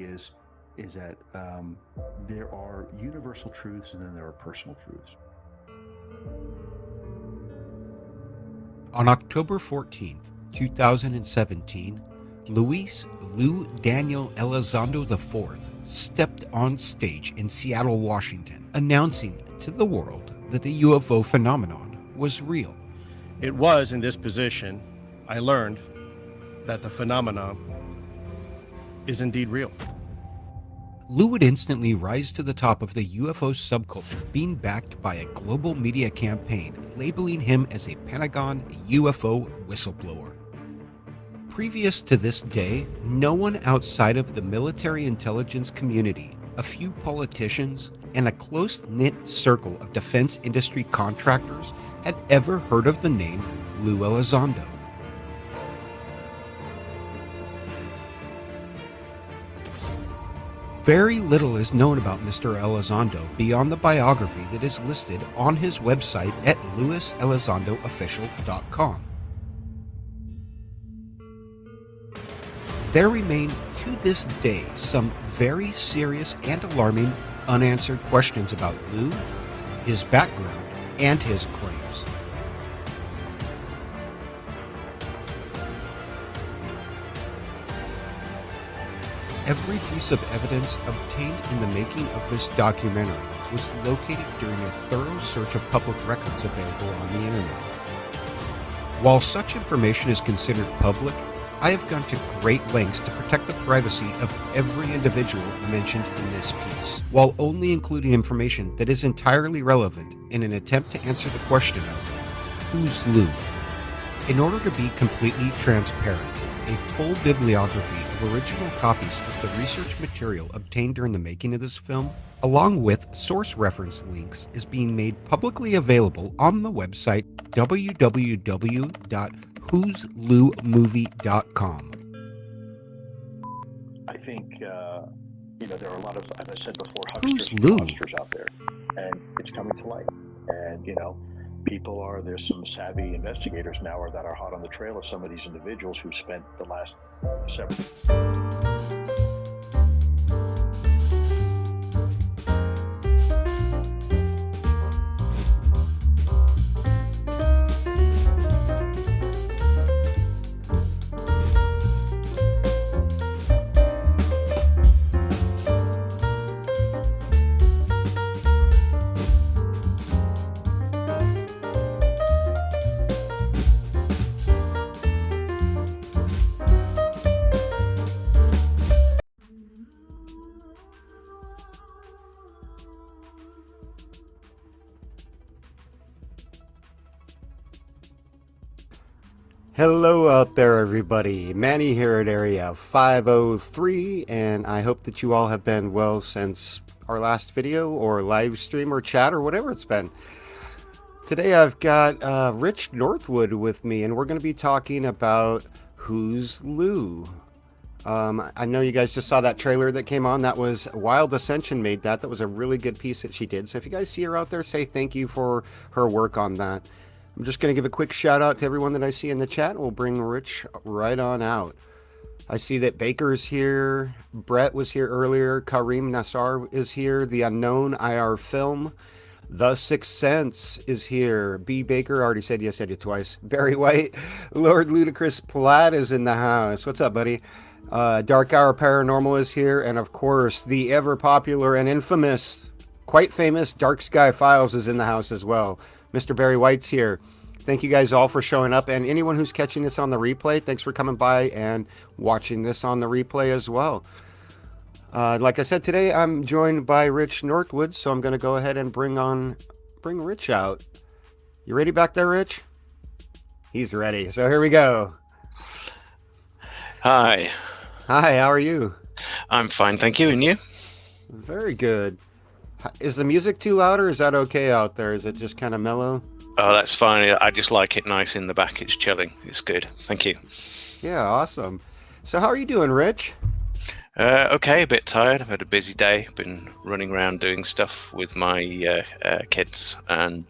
reality is that there are universal truths and then there are personal truths. On October 14th, 2017, Luis Daniel Elizondo IV stepped on stage in Seattle, Washington, announcing to the world that the UFO phenomenon was real. It was in this position I learned that the phenomenon is indeed real. Lou would instantly rise to the top of the UFO subculture, being backed by a global media campaign labeling him as a Pentagon UFO whistleblower. Previous to this day, no one outside of the military intelligence community, a few politicians, and a close-knit circle of defense industry contractors had ever heard of the name Lou Elizondo. Very little is known about Mr. Elizondo beyond the biography that is listed on his website at luiselizondoofficial.com. There remain to this day some very serious and alarming unanswered questions about Lou, his background, and his claims. Every piece of evidence obtained in the making of this documentary was located during a thorough search of public records available on the internet. While such information is considered public, I have gone to great lengths to protect the privacy of every individual mentioned in this piece, while only including information that is entirely relevant in an attempt to answer the question of who's Lou? In order to be completely transparent, a full bibliography of original copies of the research material obtained during the making of this film, along with source reference links, is being made publicly available on the website www.whoslue.movie.com. I think, there are a lot of, as I said before, Who's hucksters and Lou? fraudsters out there, and it's coming to light. And, there's some savvy investigators now that are hot on the trail of some of these individuals who spent the last several. Hello out there, everybody. Manny here at Area 503, and I hope that you all have been well since our last video or live stream or chat or whatever it's been. Today I've got Rich Northwood with me, and we're going to be talking about Who's Lou. I know you guys just saw that trailer that came on. That was Wild Ascension made that. That was a really good piece that she did. So if you guys see her out there, say thank you for her work on that. I'm just going to give a quick shout out to everyone that I see in the chat. We'll bring Rich right on out. I see that Baker's here. Brett was here earlier. Kareem Nassar is here. The Unknown IR Film. The Sixth Sense is here. B. Baker, already said yes, said it twice. Barry White. Lord Ludicrous Platt is in the house. What's up, buddy? Dark Hour Paranormal is here. And of course, the ever popular and infamous, quite famous Dark Sky Files is in the house as well. Mr. Barry White's here. Thank you guys all for showing up, and anyone who's catching this on the replay, thanks for coming by and watching this on the replay as well. Like I said, today I'm joined by Rich Northwood, so I'm going to go ahead and bring Rich out. You ready back there, Rich? He's ready, so here we go. Hi. Hi, how are you? I'm fine, thank you. And you? Very good. Is the music too loud, or is that okay out there? Is it just kind of mellow? Oh, that's fine. I just like it nice in the back. It's chilling. It's good. Thank you. Yeah, awesome. So how are you doing, Rich? Okay, a bit tired. I've had a busy day. Been running around doing stuff with my kids, and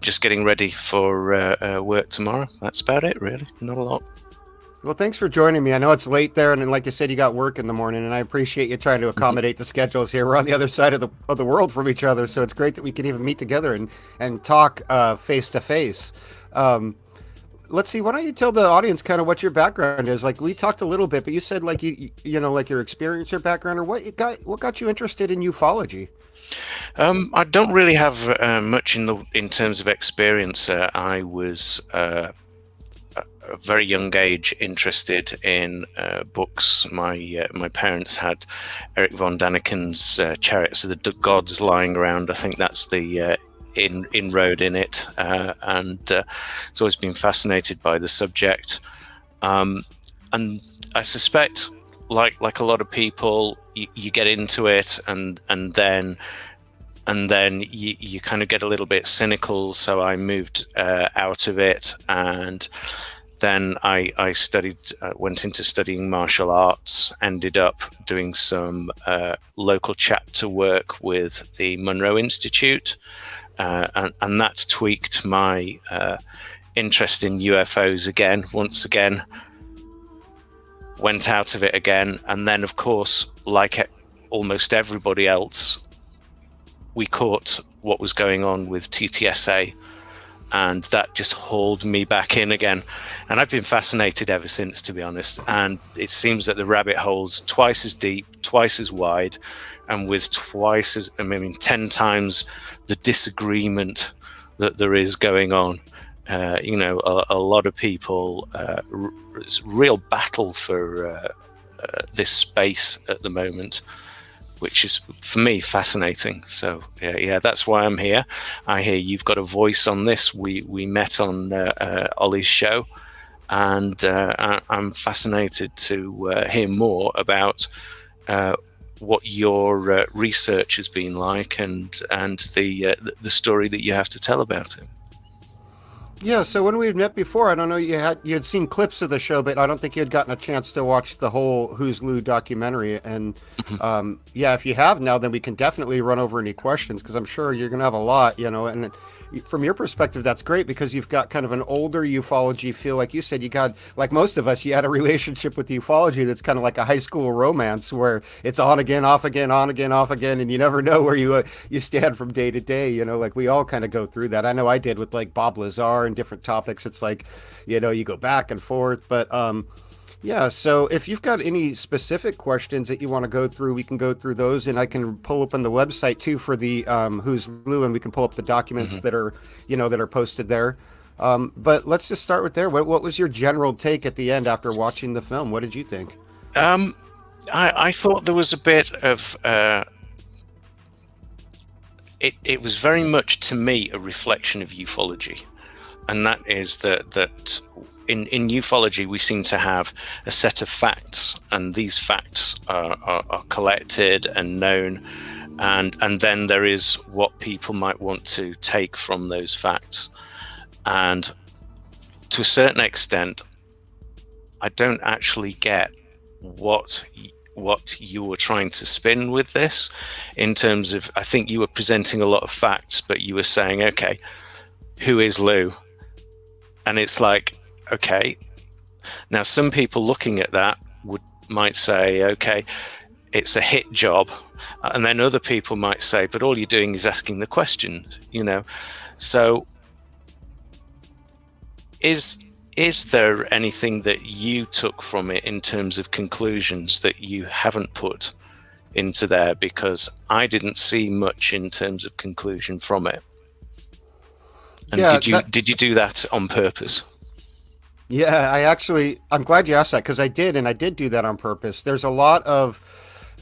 just getting ready for work tomorrow. That's about it, really. Not a lot. Well, thanks for joining me. I know it's late there, and like you said, you got work in the morning, and I appreciate you trying to accommodate the schedules here. We're on the other side of the world from each other, so it's great that we can even meet together and talk face to face. Let's see. Why don't you tell the audience kind of what your background is? Like, we talked a little bit, but you said like you know, like your experience or background, or what got you interested in ufology. I don't really have much in terms of experience. I was a very young age interested in books. My parents had Eric von Daniken's Chariots of the Gods lying around. I think that's the inroad in it, and it's always been fascinated by the subject. And I suspect, like a lot of people, you get into it, and then you kind of get a little bit cynical. So I moved out of it, and then I went into studying martial arts, ended up doing some local chapter work with the Monroe Institute, and that tweaked my interest in UFOs once again, went out of it again, and then, of course, like almost everybody else, we caught what was going on with TTSA, and that just hauled me back in again. And I've been fascinated ever since, to be honest. And it seems that the rabbit hole's twice as deep, twice as wide, and with 10 times the disagreement that there is going on. A lot of people, it's a real battle for this space at the moment, which is, for me, fascinating. So yeah, that's why I'm here. I hear you've got a voice on this. We met on Ollie's show, and I'm fascinated to hear more about what your research has been like, and the story that you have to tell about it. Yeah, so when we met before, I don't know, you had seen clips of the show, but I don't think you had gotten a chance to watch the whole Who's Lue documentary. And yeah, if you have now, then we can definitely run over any questions, because I'm sure you're going to have a lot, and from your perspective, that's great, because you've got kind of an older ufology feel. Like you said, you got, like most of us, you had a relationship with ufology that's kind of like a high school romance, where it's on again, off again, on again, off again, and you never know where you stand from day to day. Like we all kind of go through that. I know I did with like Bob Lazar and different topics. It's like, you go back and forth. But yeah, so if you've got any specific questions that you want to go through, we can go through those, and I can pull up on the website too for the Who's Lue, and we can pull up the documents that are, that are posted there. But let's just start with there. What was your general take at the end after watching the film? What did you think? I thought there was a bit of it was very much, to me, a reflection of ufology, and that is that in ufology we seem to have a set of facts, and these facts are collected and known, and then there is what people might want to take from those facts. And to a certain extent, I don't actually get what you were trying to spin with this, in terms of, I think you were presenting a lot of facts, but you were saying, okay, who is Lue? And it's like, okay, now some people looking at that might say, okay, it's a hit job, and then other people might say, but all you're doing is asking the questions, So is there anything that you took from it in terms of conclusions that you haven't put into there? Because I didn't see much in terms of conclusion from it. And yeah, did you do that on purpose? Yeah, I'm glad you asked that, because I did do that on purpose. There's a lot of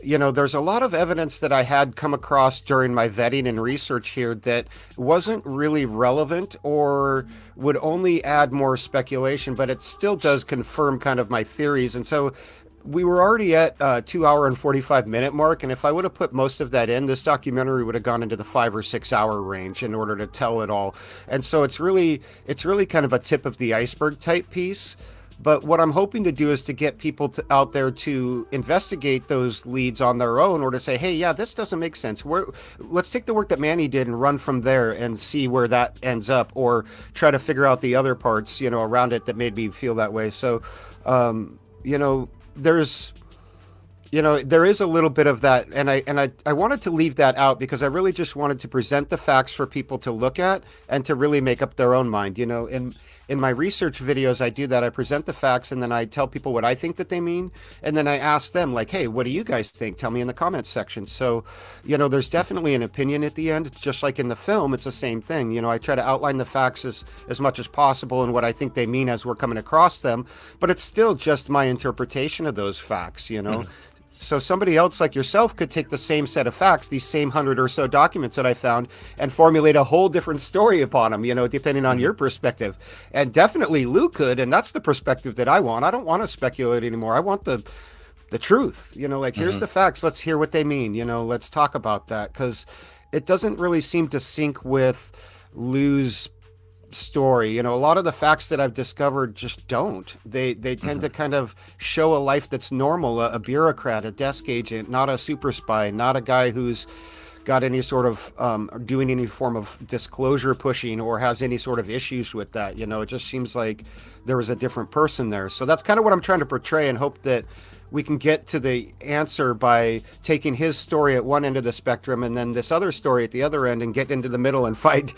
evidence that I had come across during my vetting and research here that wasn't really relevant, or would only add more speculation, but it still does confirm kind of my theories. And so we were already at 2 hour and 45 minute mark, and if I would have put most of that in, this documentary would have gone into the 5 or 6 hour range in order to tell it all. And so it's really kind of a tip of the iceberg type piece. But what I'm hoping to do is to get people out there to investigate those leads on their own, or to say, hey, yeah, this doesn't make sense. Let's take the work that Manny did and run from there and see where that ends up, or try to figure out the other parts, around it that made me feel that way. So, there is a little bit of that, and I wanted to leave that out because I really just wanted to present the facts for people to look at and to really make up their own mind. In my research videos, I do that. I present the facts, and then I tell people what I think that they mean, and then I ask them, like, hey, what do you guys think? Tell me in the comments section. So, there's definitely an opinion at the end. It's just like in the film, it's the same thing. I try to outline the facts as much as possible and what I think they mean as we're coming across them, but it's still just my interpretation of those facts. So somebody else like yourself could take the same set of facts, these same 100 or so documents that I found, and formulate a whole different story upon them, depending on your perspective. And definitely Lou could, and that's the perspective that I want. I don't want to speculate anymore. I want the truth, here's the facts. Let's hear what they mean. Let's talk about that, because it doesn't really seem to sync with Lou's story. A lot of the facts that I've discovered just don't. They tend to kind of show a life that's normal, a bureaucrat, a desk agent, not a super spy, not a guy who's got any sort of doing any form of disclosure pushing or has any sort of issues with that. It just seems like there was a different person there. So that's kind of what I'm trying to portray, and hope that we can get to the answer by taking his story at one end of the spectrum and then this other story at the other end, and get into the middle and find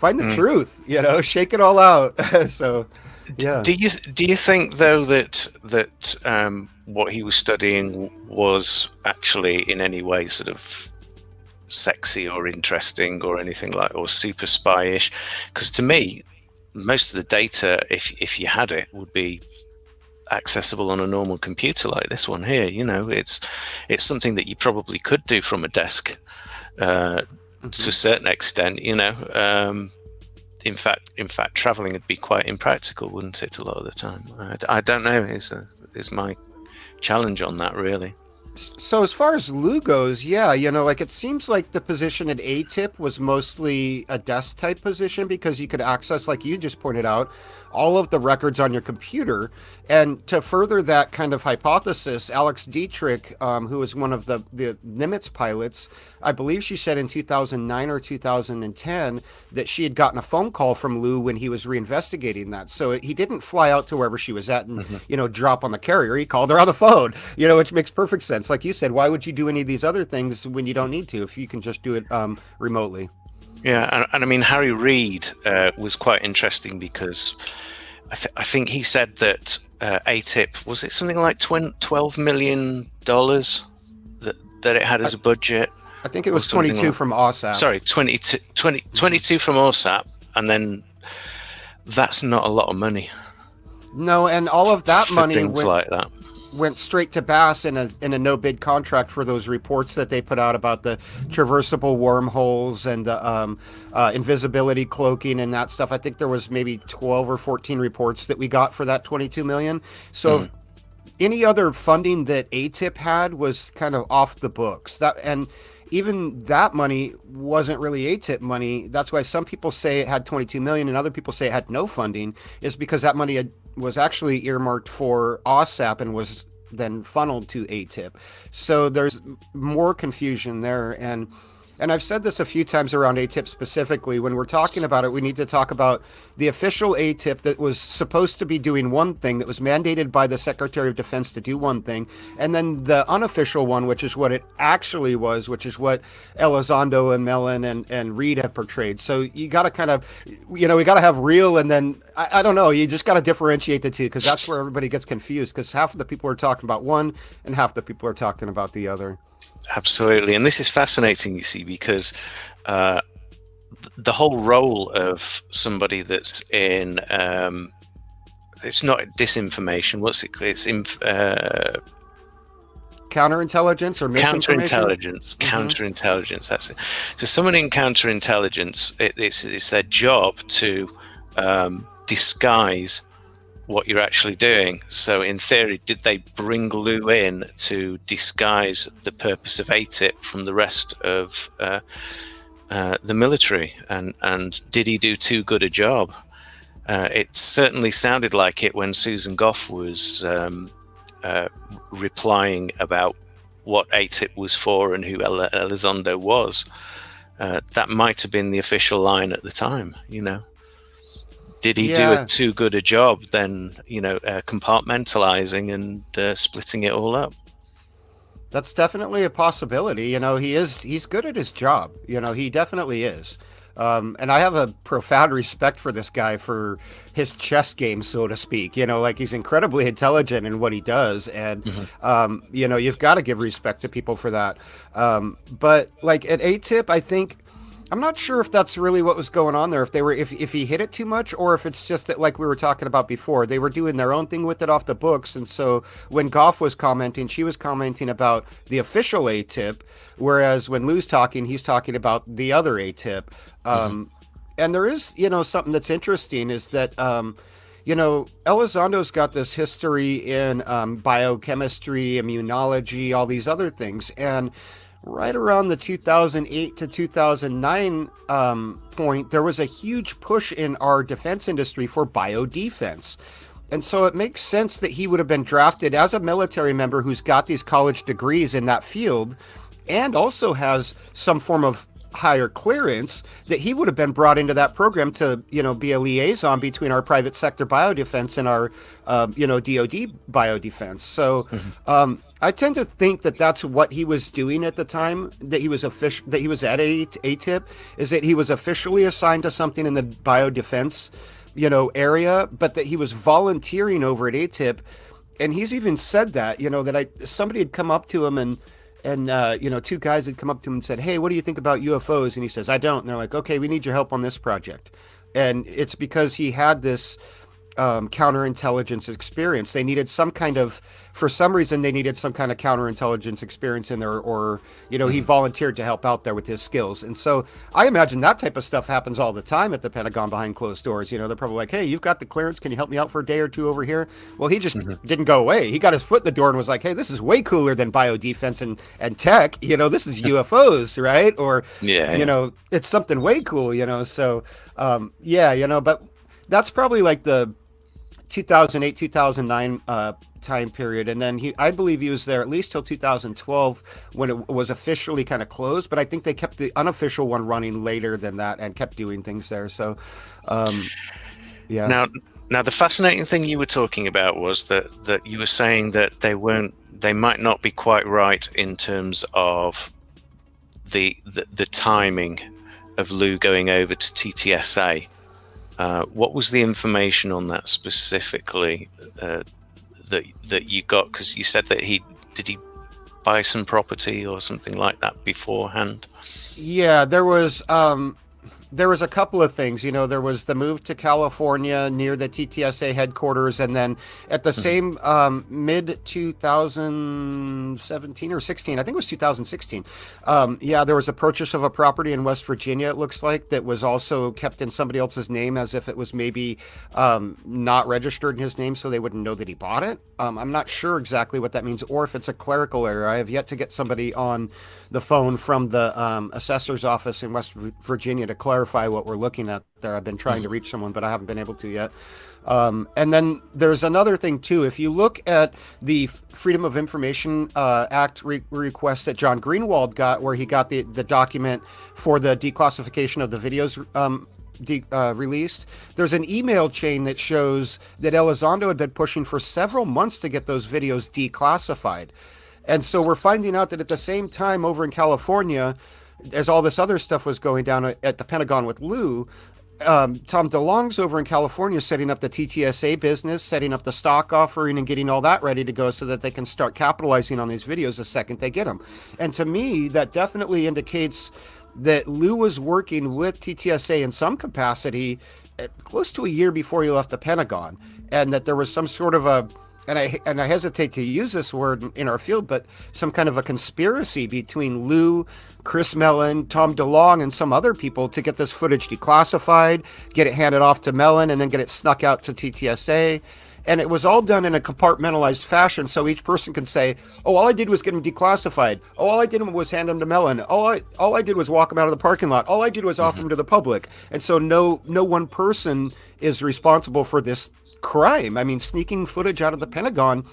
the truth, shake it all out. So, yeah. Do you think though that what he was studying was actually in any way sort of sexy or interesting or anything like, or super spy-ish? Because to me, most of the data, if you had it, would be accessible on a normal computer like this one here. It's something that you probably could do from a desk. To a certain extent, in fact, traveling would be quite impractical, wouldn't it? A lot of the time. I don't know. Is my challenge on that, really. So as far as Lou goes, yeah, it seems like the position at ATIP was mostly a desk type position, because you could access, like you just pointed out, all of the records on your computer. And to further that kind of hypothesis, Alex Dietrich, who was one of the Nimitz pilots, I believe she said in 2009 or 2010 that she had gotten a phone call from Lou when he was reinvestigating that. So he didn't fly out to wherever she was at and, drop on the carrier. He called her on the phone, which makes perfect sense. Like you said, why would you do any of these other things when you don't need to, if you can just do it remotely? Yeah, and I mean, Harry Reid was quite interesting, because I think he said that ATIP, was it something like $12 million that it had as a budget? I think it was 22 from OSAP. Sorry, 22 from OSAP, and then that's not a lot of money. No, and all of that money things like that went straight to Bass in a no-bid contract for those reports that they put out about the traversable wormholes and the invisibility cloaking and that stuff. I think there was maybe 12 or 14 reports that we got for that $22 million. So any other funding that ATIP had was kind of off the books. And even that money wasn't really ATIP money. That's why some people say it had 22 million and other people say it had no funding, is because that money was actually earmarked for OSAP and was then funneled to ATIP. So there's more confusion there. And I've said this a few times around ATIP specifically. When we're talking about it, we need to talk about the official ATIP that was supposed to be doing one thing, that was mandated by the Secretary of Defense to do one thing, and then the unofficial one, which is what it actually was, which is what Elizondo and Mellon and Reid have portrayed. So you got to kind of, we got to have real, and then, I don't know, you just got to differentiate the two, because that's where everybody gets confused, because half of the people are talking about one and half the people are talking about the other. Absolutely. And this is fascinating, you see, because the whole role of somebody that's in, it's not disinformation, what's it called? It's counterintelligence or misinformation? Counterintelligence, that's it. So someone in counterintelligence, it's their job to disguise what you're actually doing. So in theory, did they bring Lou in to disguise the purpose of ATIP from the rest of the military? And did he do too good a job? It certainly sounded like it when Susan Goff was replying about what ATIP was for and who Elizondo was. That might have been the official line at the time, you know. Did he do a too good a job then, you know, compartmentalizing and splitting it all up? That's definitely a possibility. You know, he's good at his job. You know, he definitely is. And I have a profound respect for this guy for his chess game, so to speak. You know, like he's incredibly intelligent in what he does. And, you know, you've got to give respect to people for that. But like at ATIP, I think, I'm not sure if that's really what was going on there. If he hit it too much, or if it's just that, like we were talking about before, they were doing their own thing with it off the books. And so when Goff was commenting, she was commenting about the official ATIP, whereas when Lou's talking, he's talking about the other ATIP. And there is, you know, something that's interesting is that, you know, Elizondo's got this history in biochemistry, immunology, all these other things. And right around the 2008 to 2009 point, there was a huge push in our defense industry for biodefense. And so it makes sense that he would have been drafted as a military member who's got these college degrees in that field and also has some form of higher clearance, that he would have been brought into that program to, you know, be a liaison between our private sector biodefense and our, you know, DoD biodefense. So I tend to think that that's what he was doing at the time that he was at ATIP, is that he was officially assigned to something in the biodefense, you know, area, but that he was volunteering over at ATIP. And he's even said that, you know, that somebody had come up to him and you know, two guys had come up to him and said, "Hey, what do you think about UFOs?" And he says, "I don't." And they're like, "Okay, we need your help on this project." And it's because he had this counterintelligence experience. They needed some kind of, for some reason, they needed some kind of counterintelligence experience in there, or, you know, he volunteered to help out there with his skills. And so I imagine that type of stuff happens all the time at the Pentagon behind closed doors. You know, they're probably like, "Hey, you've got the clearance. Can you help me out for a day or two over here?" Well, he just didn't go away. He got his foot in the door and was like, "Hey, this is way cooler than biodefense and tech. You know, this is UFOs, right?" Or, you know, it's something way cool, you know? So, yeah, you know, but that's probably like the 2008, 2009 time period. And then I believe he was there at least till 2012 when it was officially kind of closed. But I think they kept the unofficial one running later than that and kept doing things there. So, yeah. Now the fascinating thing you were talking about was that you were saying that they might not be quite right in terms of the timing of Lou going over to TTSA. What was the information on that specifically that you got? Because you said that did he buy some property or something like that beforehand? Yeah, there was a couple of things. You know, there was the move to California near the TTSA headquarters, and then at the same mid 2017 or 16, I think it was 2016. There was a purchase of a property in West Virginia, it looks like, that was also kept in somebody else's name as if it was maybe not registered in his name, so they wouldn't know that he bought it. I'm not sure exactly what that means, or if it's a clerical error. I have yet to get somebody on the phone from the assessor's office in West Virginia to clarify what we're looking at there. I've been trying to reach someone, but I haven't been able to yet. And then there's another thing too. If you look at the Freedom of Information Act request that John Greenwald got, where he got the document for the declassification of the videos released, there's an email chain that shows that Elizondo had been pushing for several months to get those videos declassified. And so we're finding out that at the same time over in California, as all this other stuff was going down at the Pentagon with Lou, Tom DeLonge's over in California setting up the TTSA business, setting up the stock offering and getting all that ready to go so that they can start capitalizing on these videos the second they get them. And to me, that definitely indicates that Lou was working with TTSA in some capacity close to a year before he left the Pentagon, and that there was some sort of a, and I hesitate to use this word in our field, but some kind of a conspiracy between Lou, Chris Mellon, Tom DeLonge, and some other people to get this footage declassified, get it handed off to Mellon, and then get it snuck out to TTSA. And it was all done in a compartmentalized fashion, so each person can say, oh, all I did was get him declassified. Oh, all I did was hand him to Mellon. All I did was walk him out of the parking lot. All I did was offer him to the public. And so no one person is responsible for this crime. I mean, sneaking footage out of the Pentagon,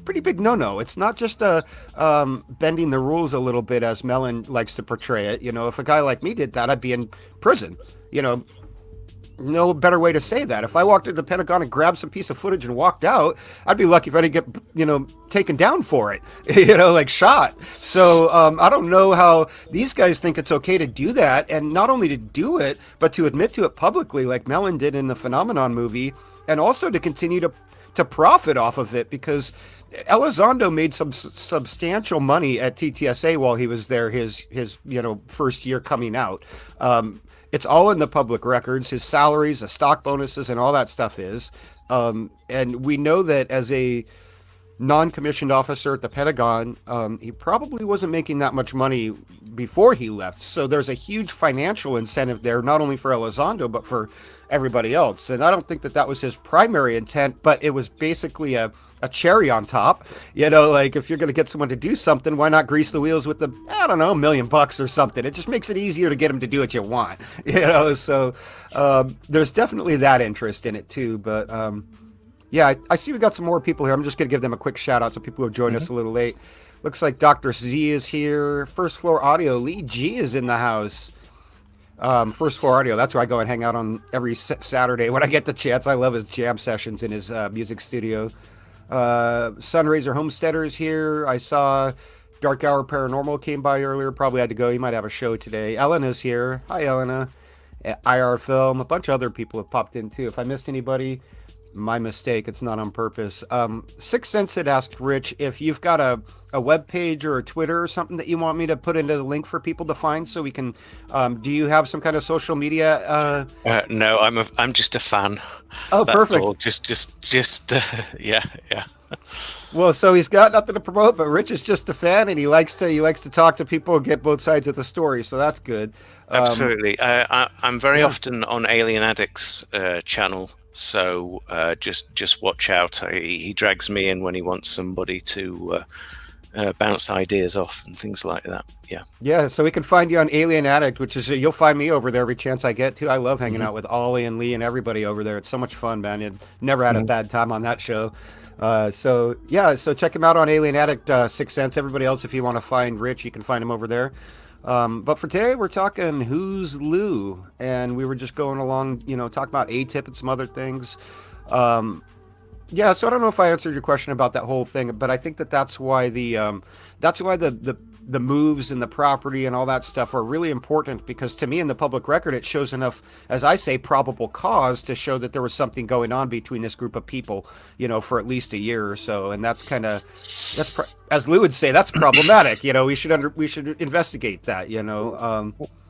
pretty big no-no. It's not just bending the rules a little bit, as Mellon likes to portray it. You know, if a guy like me did that, I'd be in prison. You know, no better way to say that. If I walked into the Pentagon and grabbed some piece of footage and walked out, I'd be lucky if I didn't get, you know, taken down for it, you know, like shot. So I don't know how these guys think it's okay to do that, and not only to do it, but to admit to it publicly, like Mellon did in the Phenomenon movie, and also to continue to profit off of it, because Elizondo made some substantial money at TTSA while he was there, his you know, first year coming out. It's all in the public records, his salaries, the stock bonuses, and all that stuff is. And we know that as a non-commissioned officer at the Pentagon, he probably wasn't making that much money before he left. So there's a huge financial incentive there, not only for Elizondo, but for everybody else. And I don't think that was his primary intent, but it was basically a cherry on top. You know, like, if you're going to get someone to do something, why not grease the wheels with I don't know, $1 million or something? It just makes it easier to get them to do what you want, you know? So there's definitely that interest in it too. But yeah, I see we got some more people here. I'm just going to give them a quick shout out. So people who have joined us a little late. Looks like Dr. Z is here. First Floor Audio. Lee G is in the house. First Floor Audio, that's where I go and hang out on every Saturday when I get the chance. I love his jam sessions in his music studio. Sunraiser Homesteader is here. I saw Dark Hour Paranormal came by earlier. Probably had to go. He might have a show today. Elena's here. Hi, Elena. IR Film. A bunch of other people have popped in too. If I missed anybody, my mistake. It's not on purpose. Sixth Sense had asked Rich if you've got a web page or a Twitter or something that you want me to put into the link for people to find, so we can. Do you have some kind of social media? No, I'm just a fan. Oh, that's perfect. All. Just yeah. Well, so he's got nothing to promote, but Rich is just a fan, and he likes to talk to people and get both sides of the story. So that's good. Absolutely. I'm very often on Alien Addict's channel. So just watch out. He drags me in when he wants somebody to bounce ideas off and things like that. Yeah. So we can find you on Alien Addict, which is you'll find me over there every chance I get to. I love hanging out with Ollie and Lee and everybody over there. It's so much fun, man. You've never had a bad time on that show. So check him out on Alien Addict, Sixth Sense. Everybody else, if you want to find Rich, you can find him over there. But for today, we're talking Who's Lue, and we were just going along, talking about ATIP and some other things. So I don't know if I answered your question about that whole thing, but I think that's why the moves and the property and all that stuff are really important, because to me in the public record, it shows enough, as I say, probable cause to show that there was something going on between this group of people, for at least a year or so. And that's as Lou would say, that's problematic. We should investigate that,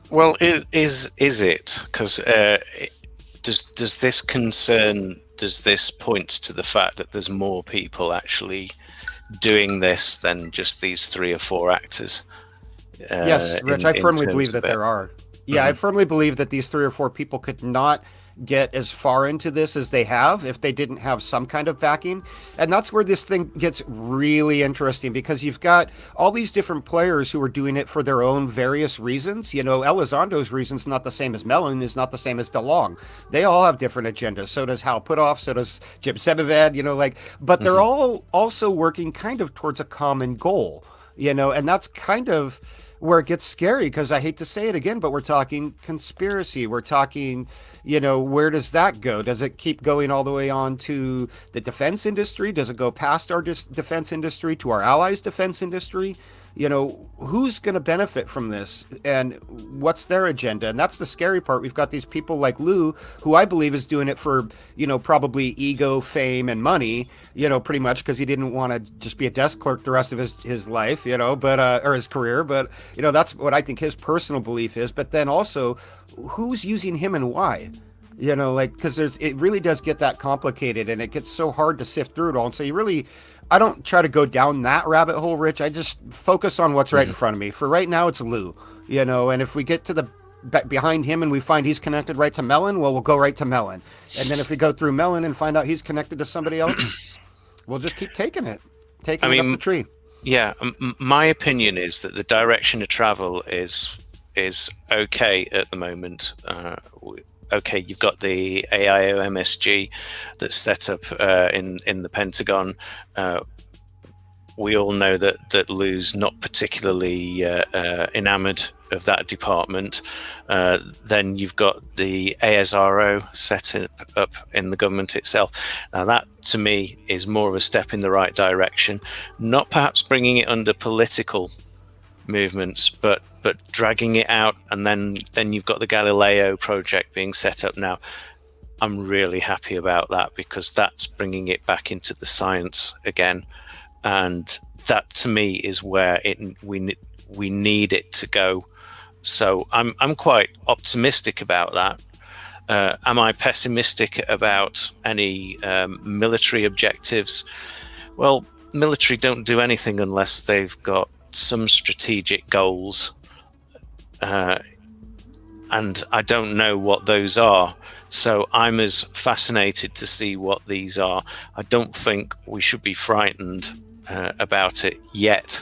Well, is it? Because does this point to the fact that there's more people actually doing this than just these 3 or 4 actors? Yes, Rich, I firmly believe that there are. Yeah, I firmly believe that these 3 or 4 people could not get as far into this as they have if they didn't have some kind of backing. And that's where this thing gets really interesting, because you've got all these different players who are doing it for their own various reasons. Elizondo's reason's not the same as Mellon, is not the same as DeLong. They all have different agendas. So does Hal Putoff, so does Jim Sebevad, but they're all also working kind of towards a common goal, and that's kind of where it gets scary, because I hate to say it again, but we're talking conspiracy. We're talking, where does that go? Does it keep going all the way on to the defense industry? Does it go past our defense industry to our allies' defense industry? Who's going to benefit from this, and what's their agenda? And that's the scary part. We've got these people like Lou, who I believe is doing it for, probably ego, fame, and money, pretty much because he didn't want to just be a desk clerk the rest of his life, but or his career. But, that's what I think his personal belief is. But then also, who's using him and why? Because it really does get that complicated, and it gets so hard to sift through it all. And so I don't try to go down that rabbit hole, Rich. I just focus on what's right in front of me. For right now, it's Lou, and if we get to the behind him and we find he's connected right to Mellon, well, we'll go right to Mellon. And then if we go through Mellon and find out he's connected to somebody else, we'll just keep taking it up the tree. Yeah, my opinion is that the direction of travel is okay at the moment. Okay, you've got the AIO MSG that's set up in the Pentagon. We all know that Lou's not particularly enamored of that department. Then you've got the ASRO set up in the government itself. Now that, to me, is more of a step in the right direction. Not perhaps bringing it under political movements, but dragging it out. And then you've got the Galileo project being set up now. I'm really happy about that, because that's bringing it back into the science again. And that, to me, is where we need it to go. So I'm quite optimistic about that. Am I pessimistic about any military objectives? Well, military don't do anything unless they've got some strategic goals, and I don't know what those are. So I'm as fascinated to see what these are. I don't think we should be frightened about it yet.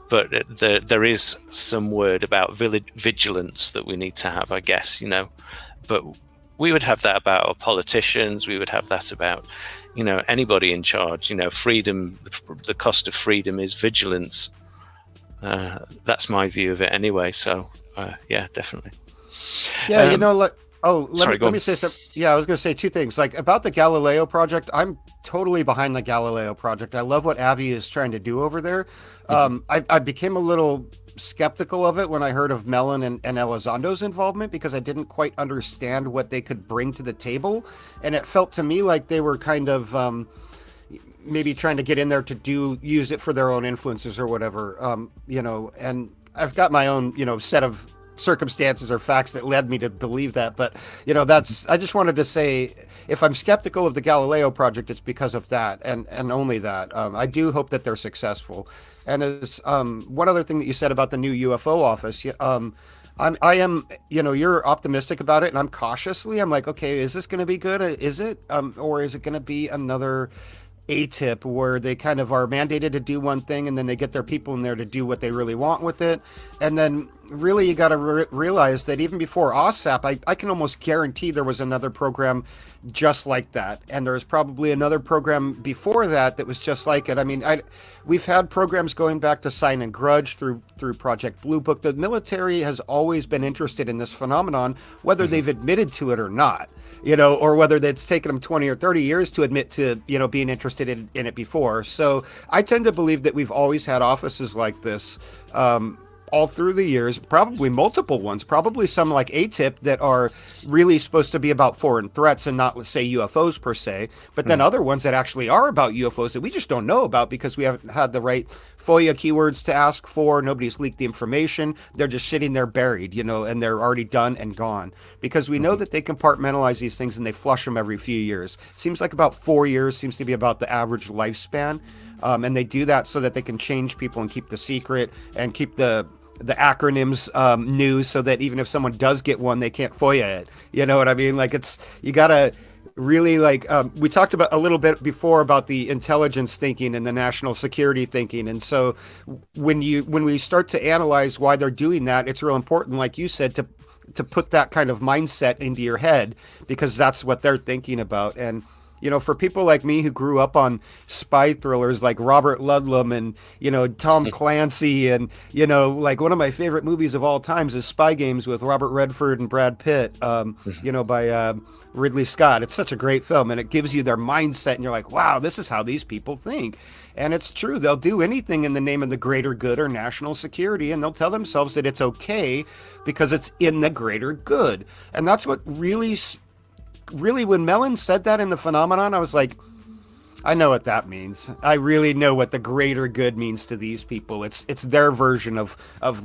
But there is some word about vigilance that we need to have, I guess, But we would have that about our politicians. We would have that about, anybody in charge. Freedom, the cost of freedom is vigilance. That's my view of it anyway. So, yeah, definitely. Yeah, let me say something. Yeah, I was going to say two things. Like, about the Galileo project, I'm totally behind the Galileo project. I love what Avi is trying to do over there. I became a little skeptical of it when I heard of Mellon and Elizondo's involvement, because I didn't quite understand what they could bring to the table. And it felt to me like they were kind of maybe trying to get in there to use it for their own influences or whatever, and I've got my own, set of circumstances or facts that led me to believe that. But, I just wanted to say, if I'm skeptical of the Galileo project, it's because of that and only that. I do hope that they're successful. And as one other thing that you said about the new UFO office, I am, you're optimistic about it, and I'm like, okay, is this going to be good? Is it? Or is it going to be another ATIP where they kind of are mandated to do one thing and then they get their people in there to do what they really want with it? And then really you got to realize that even before OSAP, I can almost guarantee there was another program just like that. And there's probably another program before that was just like it. I mean, we've had programs going back to Sign and Grudge through Project Blue Book. The military has always been interested in this phenomenon, whether they've admitted to it or not. Or whether it's taken them 20 or 30 years to admit to, being interested in it before. So I tend to believe that we've always had offices like this all through the years, probably multiple ones, probably some like ATIP that are really supposed to be about foreign threats and not, let's say, UFOs per se, but then other ones that actually are about UFOs that we just don't know about because we haven't had the right FOIA keywords to ask for. Nobody's leaked the information. They're just sitting there buried, and they're already done and gone, because we know that they compartmentalize these things and they flush them every few years. Seems like about 4 years seems to be about the average lifespan. And they do that so that they can change people and keep the secret and keep the acronyms new, so that even if someone does get one, they can't FOIA it. You know what I mean? Like, you gotta really, we talked about a little bit before about the intelligence thinking and the national security thinking. And so when we start to analyze why they're doing that, it's real important, like you said, to put that kind of mindset into your head, because that's what they're thinking about. And for people like me who grew up on spy thrillers like Robert Ludlum and, Tom Clancy, and, like one of my favorite movies of all times is Spy Games with Robert Redford and Brad Pitt, by Ridley Scott. It's such a great film, and it gives you their mindset, and you're like, wow, this is how these people think. And it's true. They'll do anything in the name of the greater good or national security, and they'll tell themselves that it's okay because it's in the greater good. And that's what really, when Mellon said that in the phenomenon, I was like, I know what that means. I really know what the greater good means to these people. It's their version of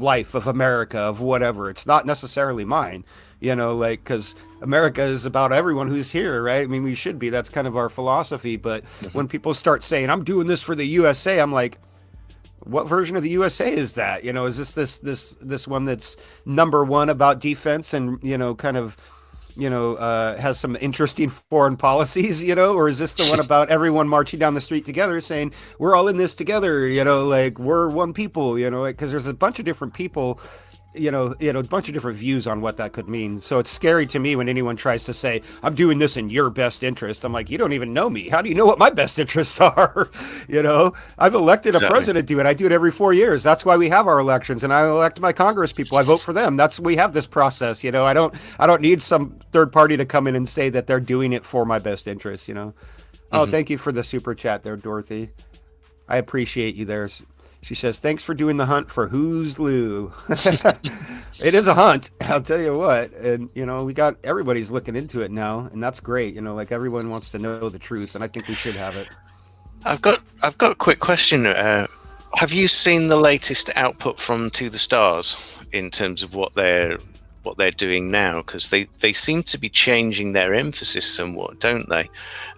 life, of America, of whatever. It's not necessarily mine, because America is about everyone who's here, right? I mean, we should be. That's kind of our philosophy. But when people start saying, I'm doing this for the USA, I'm like, What version of the USA is that? Is this one that's number one about defense and kind of has some interesting foreign policies, or is this the one about everyone marching down the street together saying we're all in this together, like we're one people, like, because there's a bunch of different people, a bunch of different views on what that could mean. So it's scary to me when anyone tries to say, I'm doing this in your best interest. I'm like, you don't even know me. How do you know what my best interests are? I've elected a president to do it. I do it every 4 years. That's why we have our elections, and I elect my Congress people. I vote for them. We have this process. I don't need some third party to come in and say that they're doing it for my best interest. Oh, thank you for the super chat there, Dorothy. I appreciate you there. She says, thanks for doing the hunt for whoslue. It is a hunt, I'll tell you what. And, we got everybody's looking into it now, and that's great. Like everyone wants to know the truth, and I think we should have it. I've got a quick question. Have you seen the latest output from To the Stars in terms of what they're doing now? Because they seem to be changing their emphasis somewhat, don't they?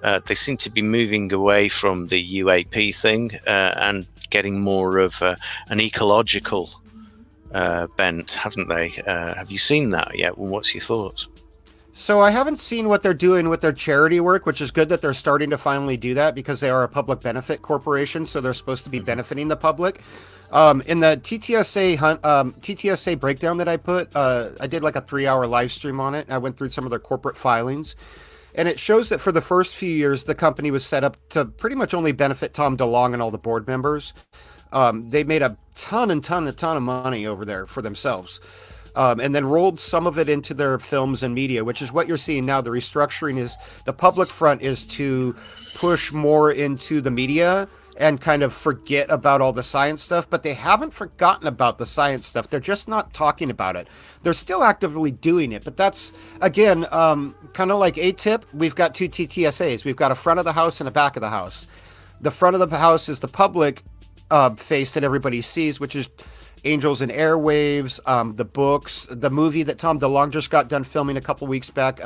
They seem to be moving away from the UAP thing and getting more of an ecological bent, haven't they? Have you seen that yet? Well, what's your thoughts? So I haven't seen what they're doing with their charity work, which is good that they're starting to finally do that, because they are a public benefit corporation, so they're supposed to be benefiting the public. In the TTSA breakdown that I put, I did like a 3-hour live stream on it. I went through some of their corporate filings, and it shows that for the first few years, the company was set up to pretty much only benefit Tom DeLonge and all the board members. They made a ton of money over there for themselves. And then rolled some of it into their films and media, which is what you're seeing now. The restructuring is, the public front is to push more into the media and kind of forget about all the science stuff, but they haven't forgotten about the science stuff. They're just not talking about it. They're still actively doing it, but that's, again, kind of like ATIP. We've got 2 TTSAs. We've got a front of the house and a back of the house. The front of the house is the public face that everybody sees, which is Angels and Airwaves, the books, the movie that Tom DeLonge just got done filming a couple weeks back,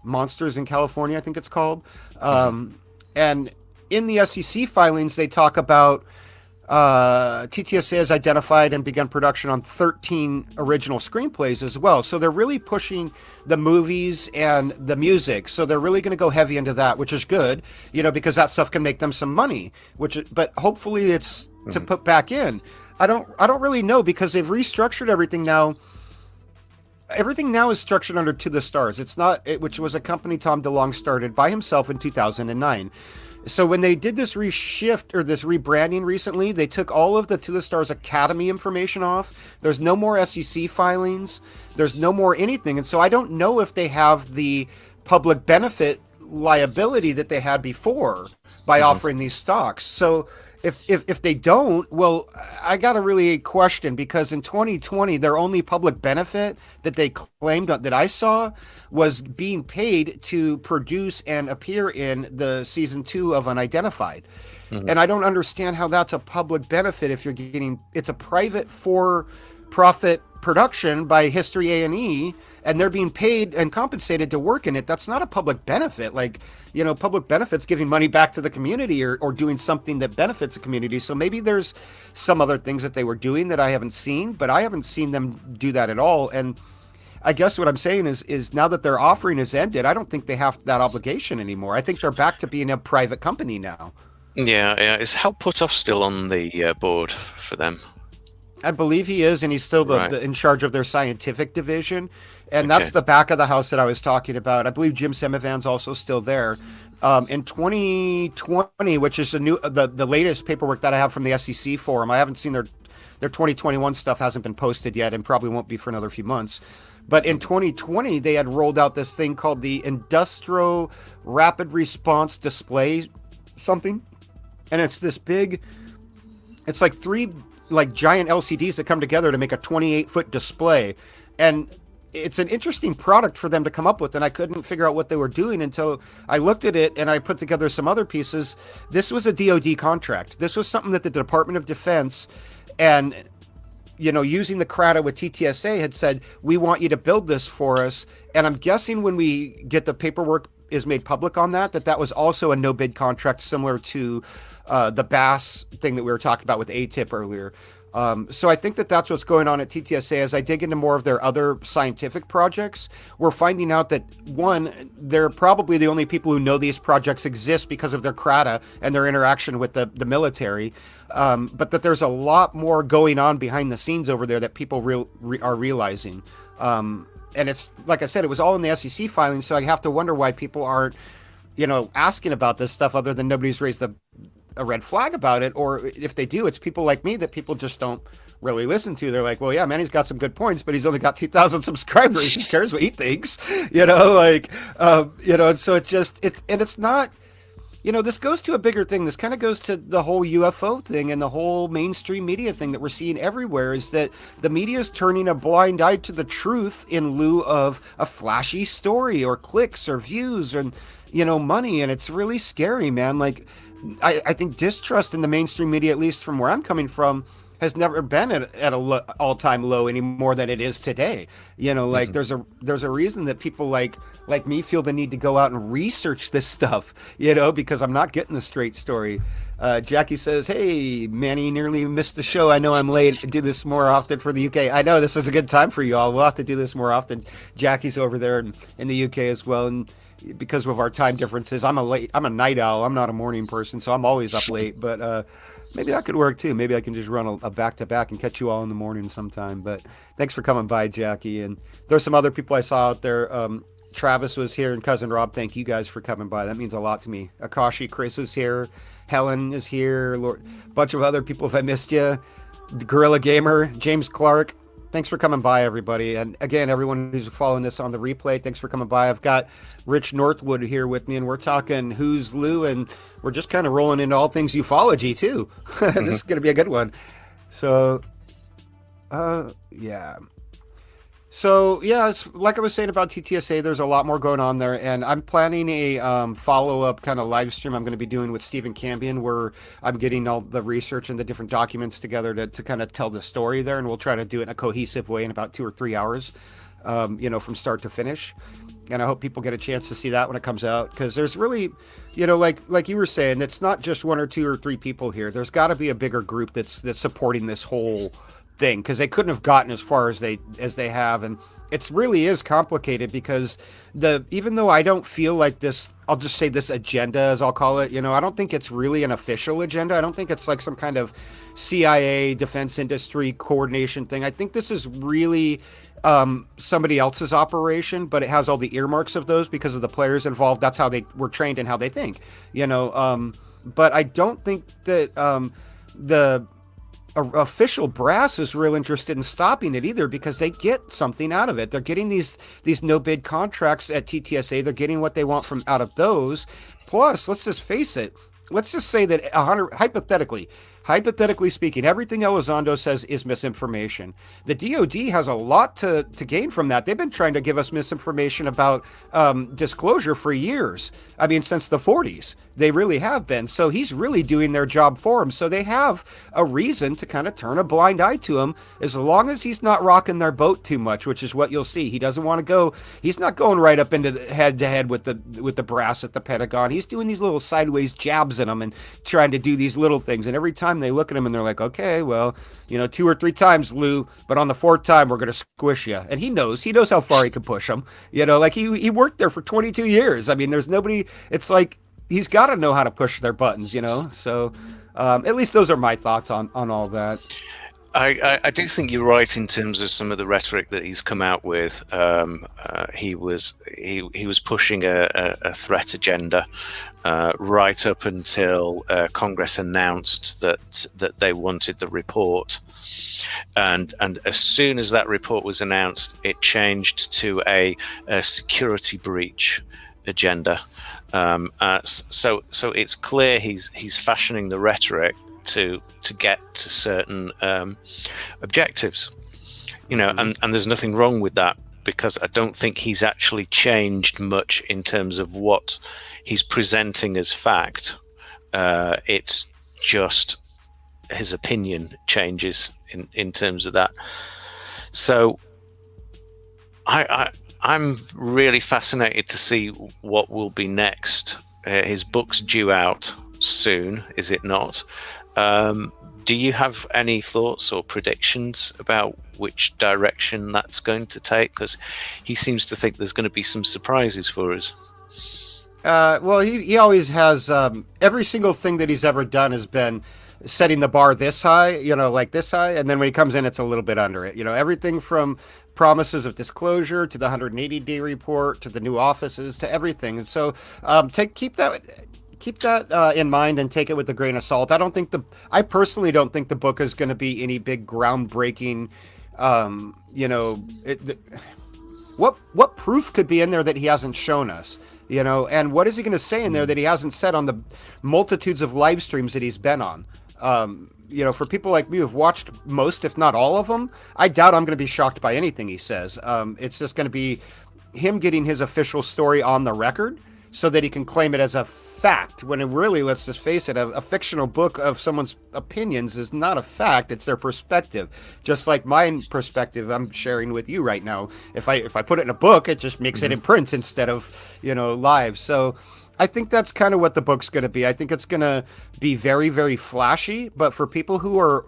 Monsters in California, I think it's called. And in the SEC filings, they talk about TTSA has identified and begun production on 13 original screenplays as well. So they're really pushing the movies and the music. So they're really going to go heavy into that, which is good, because that stuff can make them some money. But hopefully it's to put back in. I don't really know, because they've restructured everything now. Everything now is structured under To the Stars. It's not, which was a company Tom DeLonge started by himself in 2009. So when they did this reshift or this rebranding recently, they took all of the To the Stars Academy information off. There's no more SEC filings. There's no more anything. And so I don't know if they have the public benefit liability that they had before by offering these stocks. So if they don't, well, I got to really question, because in 2020, their only public benefit that they claimed that I saw was being paid to produce and appear in the season 2 of Unidentified. And I don't understand how that's a public benefit if you're getting, it's a private for-profit production by History A&E, and they're being paid and compensated to work in it. That's not a public benefit. Like, public benefits giving money back to the community or doing something that benefits the community. So maybe there's some other things that they were doing that I haven't seen, but I haven't seen them do that at all. And I guess what I'm saying is now that their offering has ended, I don't think they have that obligation anymore. I think they're back to being a private company now. Yeah. Is Hal Puthoff still on the board for them? I believe he is, and he's still in charge of their scientific division. And that's the back of the house that I was talking about. I believe Jim Semivand's also still there. In 2020, which is the latest paperwork that I have from the SEC forum, I haven't seen their 2021 stuff hasn't been posted yet, and probably won't be for another few months. But in 2020, they had rolled out this thing called the Industrial Rapid Response Display something. And it's this big, it's like 3 giant LCDs that come together to make a 28-foot display. And it's an interesting product for them to come up with, and I couldn't figure out what they were doing until I looked at it and I put together some other pieces. This was a DoD contract. This was something that the Department of Defense and, using the CRADA with TTSA had said, we want you to build this for us. And I'm guessing when we get the paperwork is made public on that was also a no bid contract similar to the Bass thing that we were talking about with ATIP earlier. So I think that's what's going on at TTSA. As I dig into more of their other scientific projects, we're finding out that, one, they're probably the only people who know these projects exist because of their CRADA and their interaction with the military, but that there's a lot more going on behind the scenes over there that people are realizing. And it's, like I said, it was all in the SEC filing, so I have to wonder why people aren't, asking about this stuff, other than nobody's raised a red flag about it, or if they do, it's people like me that people just don't really listen to. They're like, well, yeah, Manny's got some good points, but he's only got 2,000 subscribers. Who cares what he thinks? And so it's not, this goes to a bigger thing. This kind of goes to the whole UFO thing and the whole mainstream media thing that we're seeing everywhere, is that the media is turning a blind eye to the truth in lieu of a flashy story or clicks or views and, money. And it's really scary, man. Like, I think distrust in the mainstream media, at least from where I'm coming from, has never been at a all-time low any more than it is today. Like there's a reason that people like me feel the need to go out and research this stuff, because I'm not getting the straight story. Jackie says, hey, Manny, nearly missed the show. I know I'm late. Do this more often for the UK. I know this is a good time for you all. We'll have to do this more often. Jackie's over there in the UK as well. And because of our time differences, I'm a night owl. I'm not a morning person, so I'm always up late. But maybe that could work too. Maybe I can just run a back-to-back and catch you all in the morning sometime. But thanks for coming by, Jackie. And there's some other people I saw out there. Travis was here, and Cousin Rob, thank you guys for coming by. That means a lot to me. Akashi, Chris is here. Helen is here. A bunch of other people, if I missed you. Gorilla Gamer, James Clark. Thanks for coming by, everybody. And again, everyone who's following this on the replay, thanks for coming by. I've got Rich Northwood here with me, and we're talking Who's Lou, and we're just kind of rolling into all things ufology, too. This is going to be a good one. So, yeah. So, yeah, like I was saying about TTSA, there's a lot more going on there, and I'm planning a follow-up kind of live stream I'm going to be doing with Stephen Cambion, where I'm getting all the research and the different documents together to kind of tell the story there, and we'll try to do it in a cohesive way in about 2 or 3 hours, from start to finish. And I hope people get a chance to see that when it comes out, because there's really, like you were saying, it's not just 1 or 2 or 3 people here. There's got to be a bigger group that's supporting this whole thing, because they couldn't have gotten as far as they have. And it really is complicated, because even though I don't feel like this, I'll just say this agenda, as I'll call it, I don't think it's really an official agenda. I don't think it's like some kind of CIA defense industry coordination thing. I think this is really somebody else's operation, but it has all the earmarks of those because of the players involved. That's how they were trained and how they think, but I don't think that the official brass is real interested in stopping it either, because they get something out of it. They're getting these no bid contracts at TTSA. They're getting what they want from out of those. Plus, let's just face it. Let's just say that hypothetically speaking, everything Elizondo says is misinformation. The DOD has a lot to gain from that. They've been trying to give us misinformation about disclosure for years. I mean, since the 40s. They really have been. So he's really doing their job for him. So they have a reason to kind of turn a blind eye to him, as long as he's not rocking their boat too much, which is what you'll see. He doesn't want to go. He's not going right up into the head-to-head with the brass at the Pentagon. He's doing these little sideways jabs in them and trying to do these little things. And every time they look at him and they're like, okay, well, 2 or 3 times, Lou, but on the 4th time, we're going to squish you. And he knows how far he can push them. Like he worked there for 22 years. I mean, there's nobody, it's like, he's got to know how to push their buttons, so at least those are my thoughts on all that. I do think you're right in terms of some of the rhetoric that he's come out with. He was pushing a threat agenda right up until Congress announced that they wanted the report, and as soon as that report was announced, it changed to a security breach agenda. So it's clear he's fashioning the rhetoric to get to certain objectives, and there's nothing wrong with that, because I don't think he's actually changed much in terms of what he's presenting as fact. It's just his opinion changes in terms of that. So I I'm really fascinated to see what will be next. His book's due out soon, is it not? Do you have any thoughts or predictions about which direction that's going to take? Because he seems to think there's going to be some surprises for us. Well, he always has, every single thing that he's ever done has been setting the bar this high, like this high, and then when he comes in, it's a little bit under it. Everything from promises of disclosure to the 180-day report to the new offices to everything. And so keep that in mind and take it with a grain of salt. I personally don't think the book is going to be any big groundbreaking, what proof could be in there that he hasn't shown us? And what is he going to say in there that he hasn't said on the multitudes of live streams that he's been on? For people like me who've watched most, if not all of them, I doubt I'm going to be shocked by anything he says. It's just going to be him getting his official story on the record so that he can claim it as a fact, when it really, let's just face it, a fictional book of someone's opinions is not a fact, it's their perspective. Just like my perspective I'm sharing with you right now. If I put it in a book, it just makes it in print instead of, live. So I think that's kind of what the book's going to be. I think it's going to be very, very flashy, but for people who are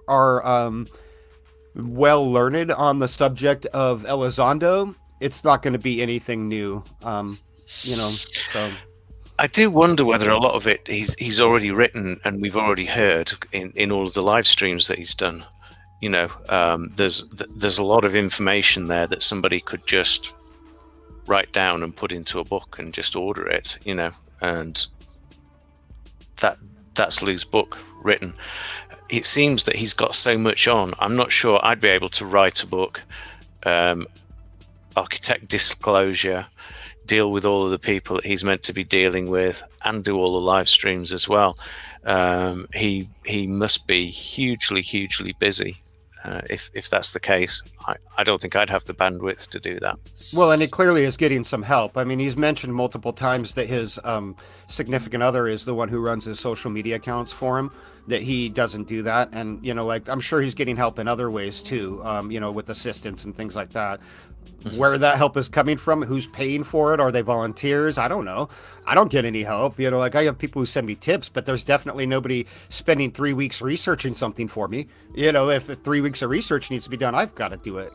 well learned on the subject of Elizondo, it's not going to be anything new. So I do wonder whether a lot of it he's already written and we've already heard in all of the live streams that he's done. There's a lot of information there that somebody could just write down and put into a book and just order it, and that's Lue's book written. It seems that he's got so much on. I'm not sure I'd be able to write a book, architect disclosure, deal with all of the people that he's meant to be dealing with, and do all the live streams as well. He must be hugely busy. If that's the case, I don't think I'd have the bandwidth to do that. Well, and it clearly is getting some help. I mean, he's mentioned multiple times that his significant other is the one who runs his social media accounts for him, that he doesn't do that. And, I'm sure he's getting help in other ways too, with assistance and things like that. Where that help is coming from, who's paying for it, are they volunteers? I don't know. I don't get any help. I have people who send me tips, but there's definitely nobody spending 3 weeks researching something for me. If 3 weeks of research needs to be done, I've got to do it.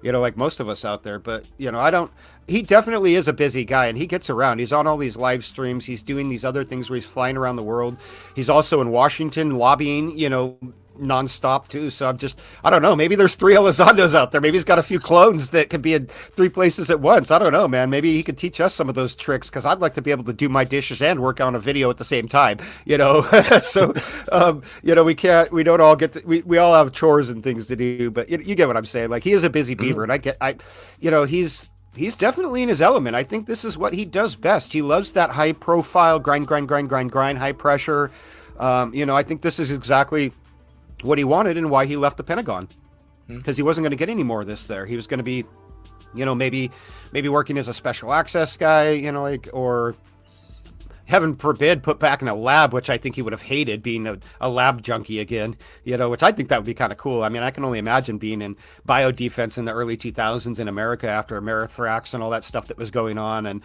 Like most of us out there. But he definitely is a busy guy, and he gets around. He's on all these live streams. He's doing these other things where he's flying around the world. He's also in Washington lobbying, nonstop too. So I don't know, maybe there's 3 Elizondos out there. Maybe he's got a few clones that can be in 3 places at once. I don't know, man. Maybe he could teach us some of those tricks, because I'd like to be able to do my dishes and work on a video at the same time, so we don't all get to, we all have chores and things to do, but you get what I'm saying. Like, he is a busy beaver, and he's definitely in his element. I think this is what he does best. He loves that high profile grind, high pressure. I think this is exactly what he wanted and why he left the Pentagon, because he wasn't going to get any more of this there. He was going to be, maybe working as a special access guy, or heaven forbid, put back in a lab, which I think he would have hated, being a lab junkie again, which I think that would be kind of cool. I mean, I can only imagine being in biodefense in the early 2000s in America after Amerithrax and all that stuff that was going on, and,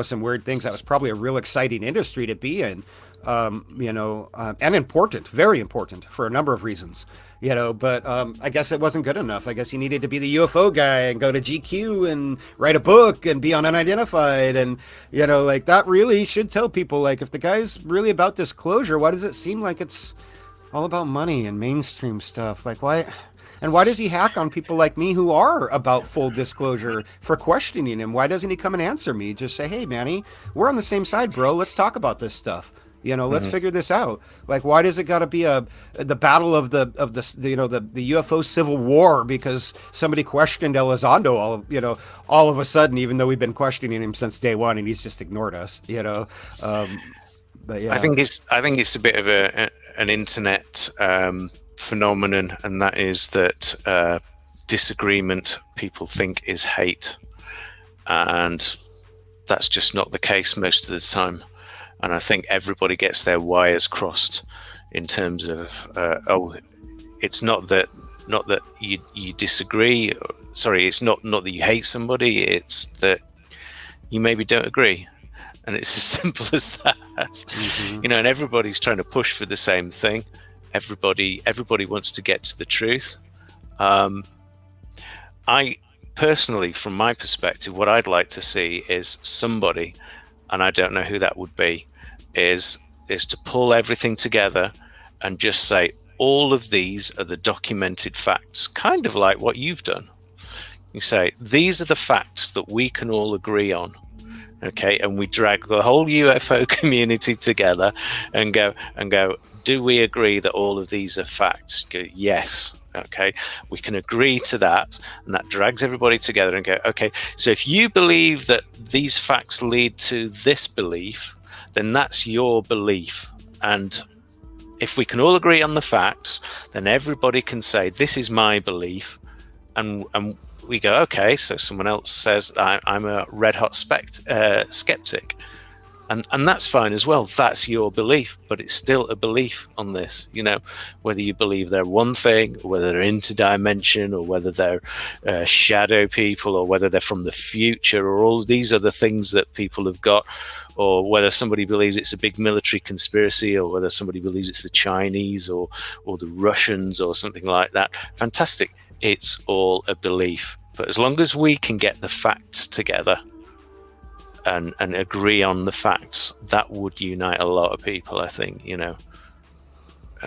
some weird things. That was probably a real exciting industry to be in. And important, very important for a number of reasons, but I guess it wasn't good enough. I guess he needed to be the UFO guy and go to GQ and write a book and be on Unidentified. And, that really should tell people, if the guy's really about disclosure, why does it seem like it's all about money and mainstream stuff? Why? And why does he hack on people like me who are about full disclosure for questioning him? Why doesn't he come and answer me? Just say, hey, Manny, we're on the same side, bro. Let's talk about this stuff. Let's figure this out. Why does it got to be the battle of the UFO civil war because somebody questioned Elizondo all of a sudden, even though we've been questioning him since day one and he's just ignored us. But yeah, I think it's a bit of an internet phenomenon, and that is that disagreement people think is hate, and that's just not the case most of the time. And I think everybody gets their wires crossed in terms of, it's not that not that you disagree. Sorry, it's not that you hate somebody. It's that you maybe don't agree, and it's as simple as that. Mm-hmm. And everybody's trying to push for the same thing. Everybody wants to get to the truth. I personally, from my perspective, what I'd like to see is somebody, and I don't know who that would be, is to pull everything together and just say, all of these are the documented facts, kind of like what you've done. You say, these are the facts that we can all agree on. Okay, and we drag the whole UFO community together and go, do we agree that all of these are facts? Go, yes. Okay, we can agree to that, and that drags everybody together and go, okay, so if you believe that these facts lead to this belief, then that's your belief. And if we can all agree on the facts, then everybody can say, this is my belief. And we go, okay, so someone else says I'm a red hot skeptic. And that's fine as well. That's your belief, but it's still a belief on this. Whether you believe they're one thing, or whether they're interdimension, or whether they're shadow people, or whether they're from the future, or all these other things that people have got, or whether somebody believes it's a big military conspiracy, or whether somebody believes it's the Chinese or the Russians or something like that. Fantastic. It's all a belief. But as long as we can get the facts together and agree on the facts, that would unite a lot of people, I think,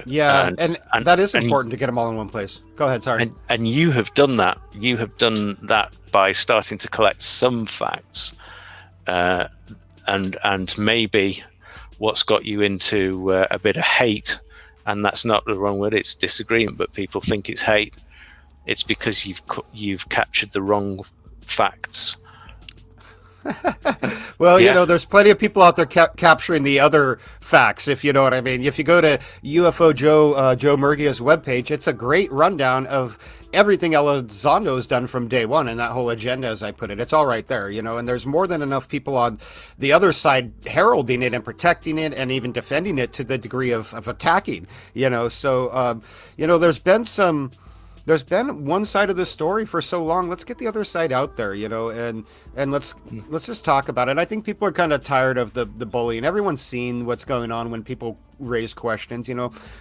Yeah, and that is important to get them all in one place. Go ahead, sorry. And you have done that. You have done that by starting to collect some facts, and maybe what's got you into a bit of hate, and that's not the wrong word, it's disagreement, but people think it's hate. It's because you've captured the wrong facts. Well, there's plenty of people out there capturing the other facts, if you know what I mean. If you go to UFO Joe Murgia's webpage, it's a great rundown of everything Elizondo's done from day one, and that whole agenda, as I put it. It's all right there, and there's more than enough people on the other side heralding it and protecting it and even defending it to the degree of attacking, So, there's been one side of the story for so long. Let's get the other side out there, and let's just talk about it. I think people are kind of tired of the bullying. Everyone's seen what's going on when people raise questions,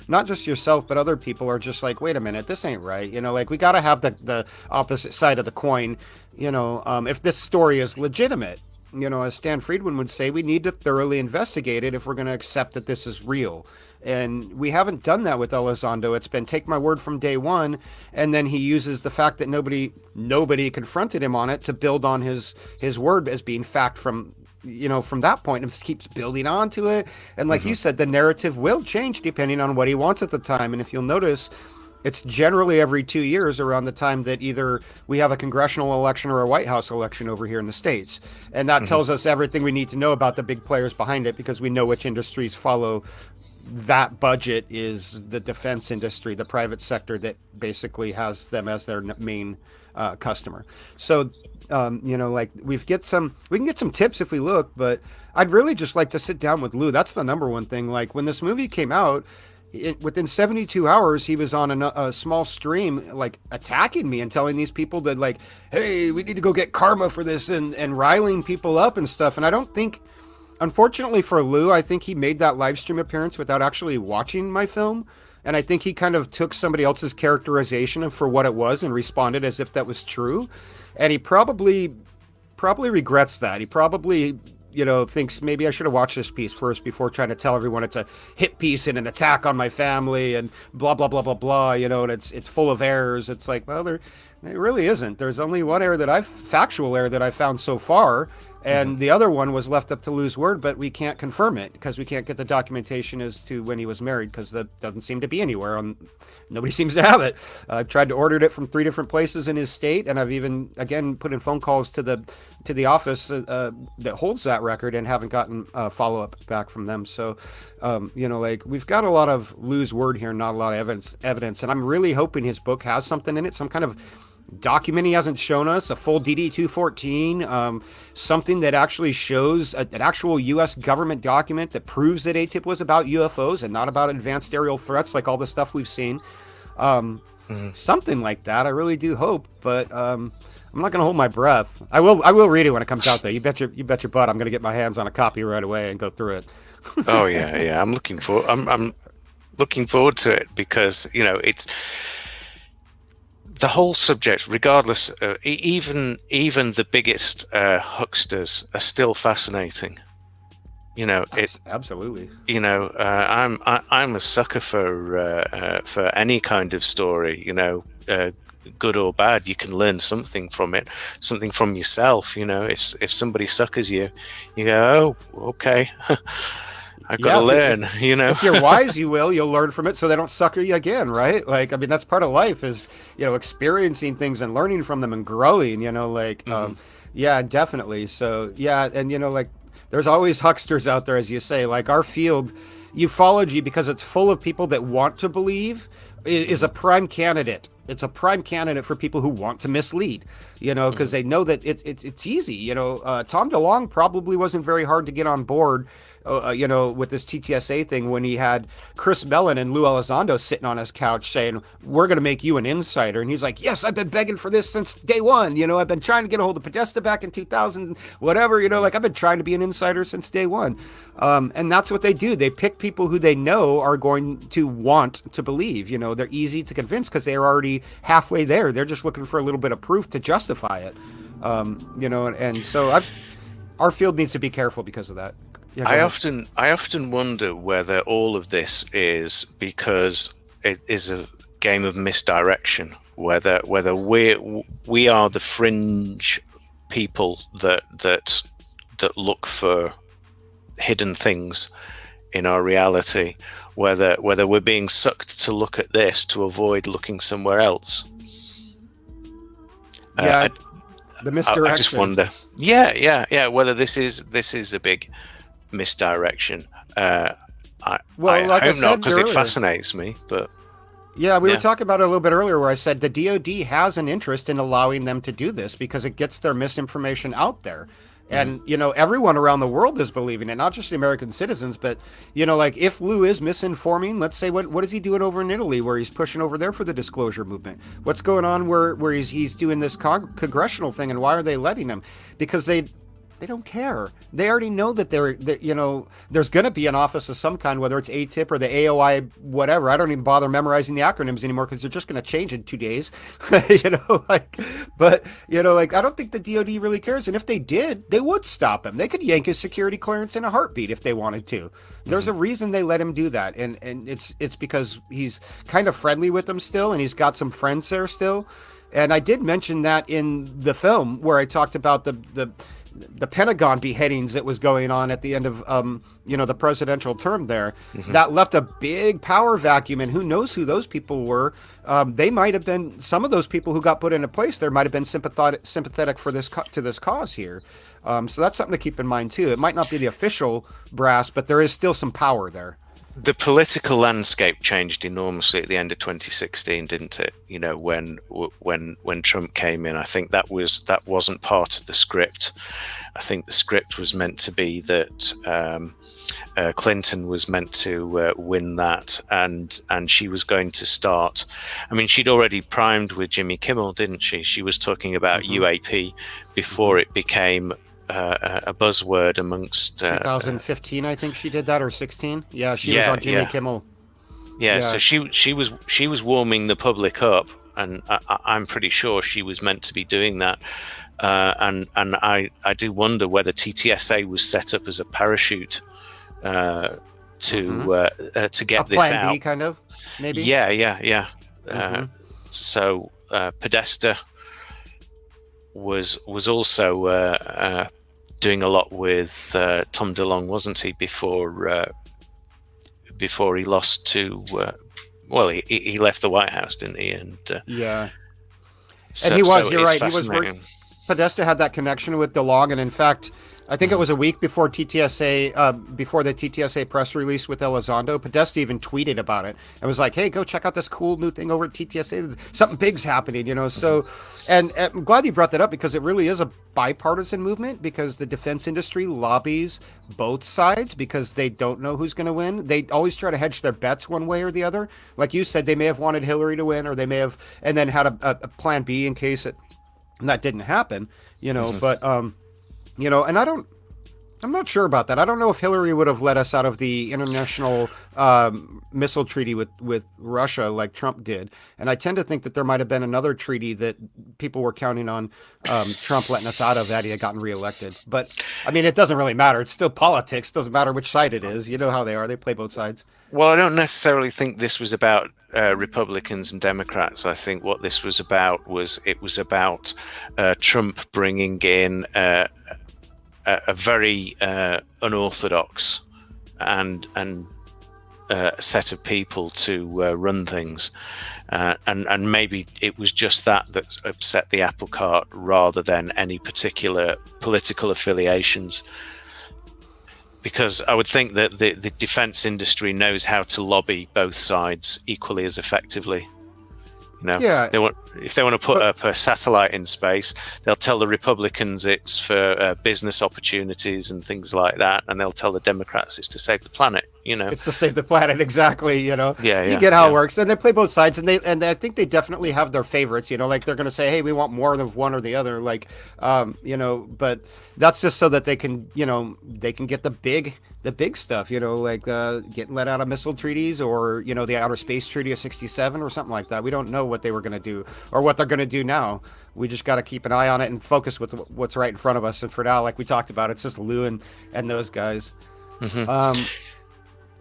not just yourself, but other people are just like, wait a minute, this ain't right. We got to have the opposite side of the coin, if this story is legitimate. As Stan Friedman would say, we need to thoroughly investigate it if we're going to accept that this is real. And we haven't done that with Elizondo. It's been take my word from day one, and then he uses the fact that nobody confronted him on it to build on his word as being fact from that point, and just keeps building onto it. And like you said, the narrative will change depending on what he wants at the time. And if you'll notice, it's generally every 2 years around the time that either we have a congressional election or a White House election over here in the States. And that tells us everything we need to know about the big players behind it, because we know which industries follow that budget is the defense industry, the private sector that basically has them as their main customer. So, we can get some tips if we look, but I'd really just like to sit down with Lou. That's the number one thing. Like when this movie came out, within 72 hours, he was on a small stream, like attacking me and telling these people that like, hey, we need to go get karma for this and riling people up and stuff. And I don't think, unfortunately for Lou, I think he made that live stream appearance without actually watching my film. And I think he kind of took somebody else's characterization for what it was and responded as if that was true. And he probably regrets that. He probably, thinks maybe I should have watched this piece first before trying to tell everyone it's a hit piece and an attack on my family and blah, blah, blah, blah, blah, and it's full of errors. It's like, well, it really isn't. There's only one factual error that I found so far. And the other one was left up to Lou's word, but we can't confirm it because we can't get the documentation as to when he was married, because that doesn't seem to be anywhere. Nobody seems to have it. I've tried to order it from 3 different places in his state, and I've even, again, put in phone calls to the office that holds that record and haven't gotten follow-up back from them. So, we've got a lot of Lou's word here, not a lot of evidence. And I'm really hoping his book has something in it, some kind of document he hasn't shown us, a full DD-214, something that actually shows an actual U.S. government document that proves that ATIP was about UFOs and not about advanced aerial threats like all the stuff we've seen. something like that. I really do hope, but I'm not going to hold my breath. I will read it when it comes out, though. You bet your butt I'm going to get my hands on a copy right away and go through it. Oh yeah. I'm looking forward to it, because it's the whole subject. Regardless, even the biggest hucksters are still fascinating. Absolutely. I'm a sucker for any kind of story. Good or bad, you can learn something from it, something from yourself. If somebody suckers you, you go, oh, okay. I've got to learn. If you're wise, you'll learn from it, so they don't sucker you again, right? Like, I mean, that's part of life, is experiencing things and learning from them and growing. Yeah, definitely. So yeah, and there's always hucksters out there, as you say. Like, our field, ufology, because it's full of people that want to believe, is a prime candidate. It's a prime candidate for people who want to mislead, because they know that it's easy. Tom DeLonge probably wasn't very hard to get on board, with this TTSA thing, when he had Chris Mellon and Luis Elizondo sitting on his couch saying, we're going to make you an insider. And he's like, yes, I've been begging for this since day one. I've been trying to get a hold of Podesta back in 2000, whatever, I've been trying to be an insider since day one. And that's what they do. They pick people who they know are going to want to believe. They're easy to convince because they're already halfway there. They're just looking for a little bit of proof to justify it. And so our field needs to be careful because of that. Yeah, I often wonder whether all of this is because it is a game of misdirection. Whether we are the fringe people that look for hidden things in our reality. Whether we're being sucked to look at this to avoid looking somewhere else. Yeah, the misdirection. I just wonder. Yeah. Whether this is a big misdirection. I hope not, because it fascinates me. But yeah, we were talking about it a little bit earlier, where I said the DoD has an interest in allowing them to do this because it gets their misinformation out there. And, everyone around the world is believing it, not just the American citizens, but, like, if Lue is misinforming, let's say, what is he doing over in Italy, where he's pushing over there for the disclosure movement? What's going on where he's doing this congressional thing, and why are they letting him? Because they don't care. They already know that there's going to be an office of some kind, whether it's ATIP or the AOI, whatever. I don't even bother memorizing the acronyms anymore because they're just going to change in 2 days. But I don't think the DoD really cares. And if they did, they would stop him. They could yank his security clearance in a heartbeat if they wanted to. There's a reason they let him do that. And it's because he's kind of friendly with them still, and he's got some friends there still. And I did mention that in the film where I talked about the Pentagon beheadings that was going on at the end of the presidential term there. That left a big power vacuum, and who knows who those people were. They might have been, some of those people who got put into place there might have been sympathetic for this to this cause here. So that's something to keep in mind too. It might not be the official brass, but there is still some power there. The political landscape changed enormously at the end of 2016, didn't it? When Trump came in, I think that wasn't part of the script. I think the script was meant to be that Clinton was meant to win that, and she was going to start. I mean, she'd already primed with Jimmy Kimmel, didn't she? She was talking about UAP before it became a buzzword amongst 2015, I think she did that, or 16. Yeah, she was on Jimmy Kimmel. Yeah, so she was warming the public up, and I'm pretty sure she was meant to be doing that. And I do wonder whether TTSA was set up as a parachute to get this plan out. B, kind of, maybe. Yeah. So Podesta was also doing a lot with Tom DeLonge, wasn't he? Before he lost to, he left the White House, didn't he? And yeah, so, and he was. So you're right. He was. Podesta had that connection with DeLong, and in fact, I think it was a week before TTSA, before the TTSA press release with Elizondo, Podesta even tweeted about it and was like, "Hey, go check out this cool new thing over at TTSA. Something big's happening, you know." So, and I'm glad you brought that up because it really is a bipartisan movement because the defense industry lobbies both sides because they don't know who's going to win. They always try to hedge their bets one way or the other. Like you said, they may have wanted Hillary to win, or they may have, and then had a plan B in case that didn't happen, you know. But you know, and I'm not sure about that. I don't know if Hillary would have let us out of the international missile treaty with Russia like Trump did. And I tend to think that there might have been another treaty that people were counting on Trump letting us out of had he had gotten reelected. But, I mean, it doesn't really matter. It's still politics. It doesn't matter which side it is. You know how they are. They play both sides. Well, I don't necessarily think this was about Republicans and Democrats. I think what this was about was Trump bringing in a very unorthodox and set of people to run things, and maybe it was just that upset the apple cart rather than any particular political affiliations. Because I would think that the defense industry knows how to lobby both sides equally as effectively. You know, yeah. If they want to put up a satellite in space, they'll tell the Republicans it's for business opportunities and things like that, and they'll tell the Democrats it's to save the planet. You know, it's to save the planet, exactly. You know, you get how it works, and they play both sides, and I think they definitely have their favorites. You know, like they're going to say, hey, we want more of one or the other, like, you know, but that's just so that they can, you know, they can get the big stuff, you know, like getting let out of missile treaties, or, you know, the Outer Space Treaty of '67 or something like that. We don't know what they were going to do or what they're going to do now. We just got to keep an eye on it and focus with what's right in front of us. And for now, like we talked about, it's just Lue and those guys.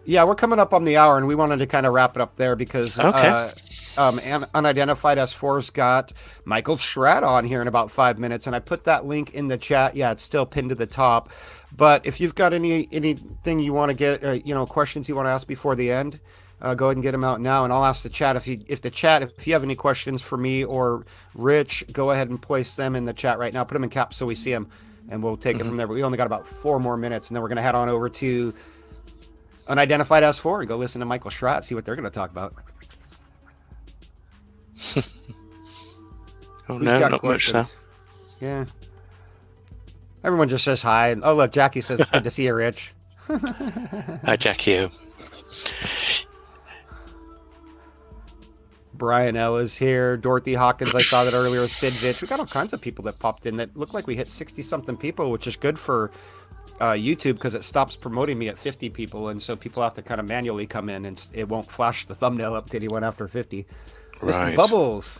Yeah, we're coming up on the hour, and we wanted to kind of wrap it up there because Unidentified S4's got Michael Schratt on here in about 5 minutes, and I put that link in the chat. Yeah, it's still pinned to the top. But if you've got anything you want to get, you know, questions you want to ask before the end, go ahead and get them out now, and I'll ask the chat. If you have any questions for me or Rich, go ahead and place them in the chat right now. Put them in caps so we see them, and we'll take it from there. But we only got about 4 more minutes, and then we're going to head on over to Unidentified S4 and go listen to Michael Schratt, see what they're going to talk about. Oh, no, not much, though. Yeah. Everyone just says hi. Oh, look, Jackie says it's good to see you, Rich. Hi, Jackie. Brian L is here. Dorothy Hawkins, I saw that earlier. Sid Vitch. We got all kinds of people that popped in that looked like we hit 60-something people, which is good for YouTube because it stops promoting me at 50 people, and so people have to kind of manually come in, and it won't flash the thumbnail up to anyone after 50. Right. Mr. Bubbles.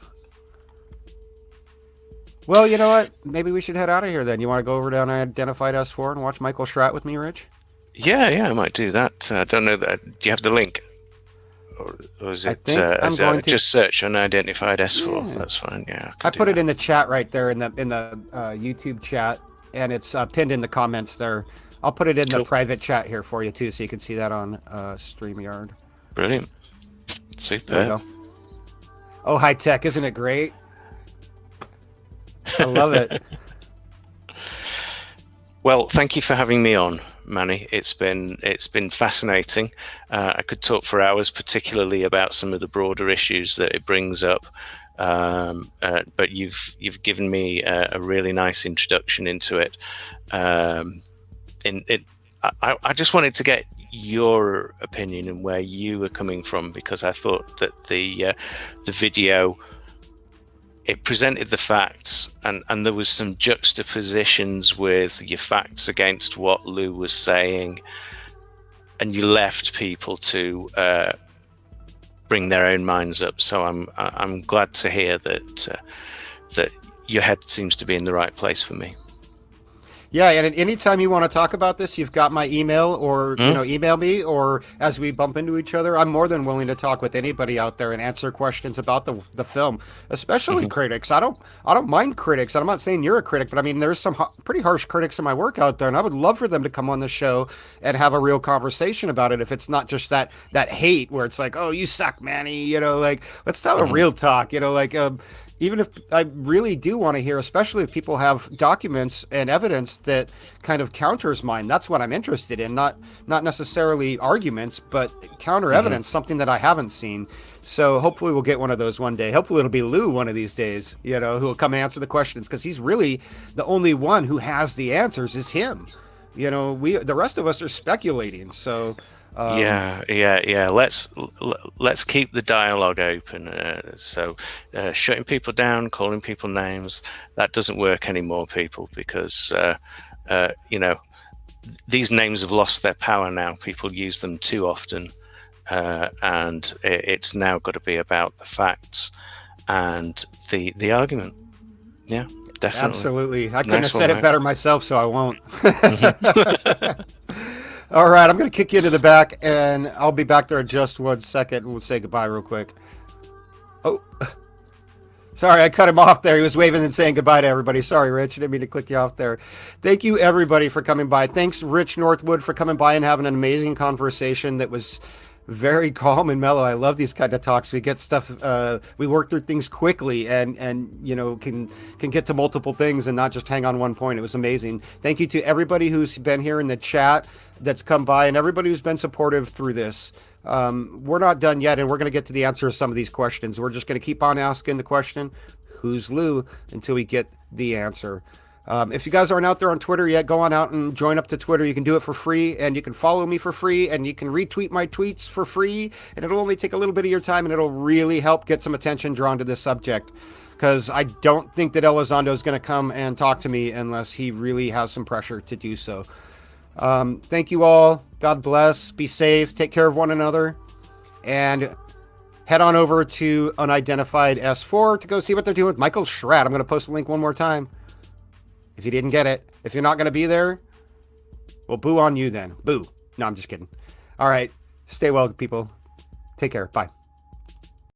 Well, you know what? Maybe we should head out of here then. You want to go over to Unidentified S4 and watch Michael Schratt with me, Rich? Yeah, I might do that. I don't know that. Do you have the link? Or is it just search Unidentified S4? Yeah. That's fine. Yeah, I put it in the chat right there in the YouTube chat, and it's pinned in the comments there. I'll put it in the private chat here for you too, so you can see that on StreamYard. Brilliant. Super. Oh, high tech, isn't it great? I love it. Well, thank you for having me on, Manny. It's been fascinating. I could talk for hours, particularly about some of the broader issues that it brings up. But you've given me a really nice introduction into it. I just wanted to get your opinion and where you were coming from, because I thought that the video, it presented the facts, and there was some juxtapositions with your facts against what Lue was saying, and you left people to bring their own minds up. So I'm glad to hear that your head seems to be in the right place for me. Yeah, and anytime you want to talk about this, you've got my email, or email me, or as we bump into each other, I'm more than willing to talk with anybody out there and answer questions about the film, especially critics. I don't mind critics. I'm not saying you're a critic, but I mean there's some pretty harsh critics in my work out there, and I would love for them to come on the show and have a real conversation about it. If it's not just that hate where it's like, oh, you suck, Manny, like let's have a real talk, like even if I really do want to hear, especially if people have documents and evidence that kind of counters mine. That's what I'm interested in, not necessarily arguments, but counter evidence, something that I haven't seen. So hopefully we'll get one of those one day. Hopefully it'll be Lou one of these days, who will come and answer the questions, because he's really the only one who has the answers is him. The rest of us are speculating. So yeah. Let's keep the dialogue open. So shutting people down, calling people names, that doesn't work anymore, people, because these names have lost their power now. People use them too often, and it's now got to be about the facts and the argument. Yeah, definitely. Absolutely. I couldn't have said it better myself, so I won't. All right, I'm going to kick you to the back, and I'll be back there in just 1 second, and we'll say goodbye real quick. Oh, sorry, I cut him off there. He was waving and saying goodbye to everybody. Sorry, Rich. I didn't mean to click you off there. Thank you, everybody, for coming by. Thanks, Rich Northwood, for coming by and having an amazing conversation that was very calm and mellow. I love these kind of talks. We get stuff, we work through things quickly and can get to multiple things and not just hang on one point. It was amazing. Thank you to everybody who's been here in the chat that's come by, and everybody who's been supportive through this. We're not done yet, and we're going to get to the answer to some of these questions. We're just going to keep on asking the question, who's Lou, until we get the answer. If you guys aren't out there on Twitter yet, go on out and join up to Twitter. You can do it for free, and you can follow me for free, and you can retweet my tweets for free, and it'll only take a little bit of your time, and it'll really help get some attention drawn to this subject, because I don't think that Elizondo is going to come and talk to me unless he really has some pressure to do so. Thank you all. God bless. Be safe. Take care of one another, and head on over to Unidentified S4 to go see what they're doing with Michael Schratt. I'm going to post the link one more time. If you didn't get it, if you're not going to be there, well, boo on you then. Boo. No, I'm just kidding. All right. Stay well, people. Take care. Bye.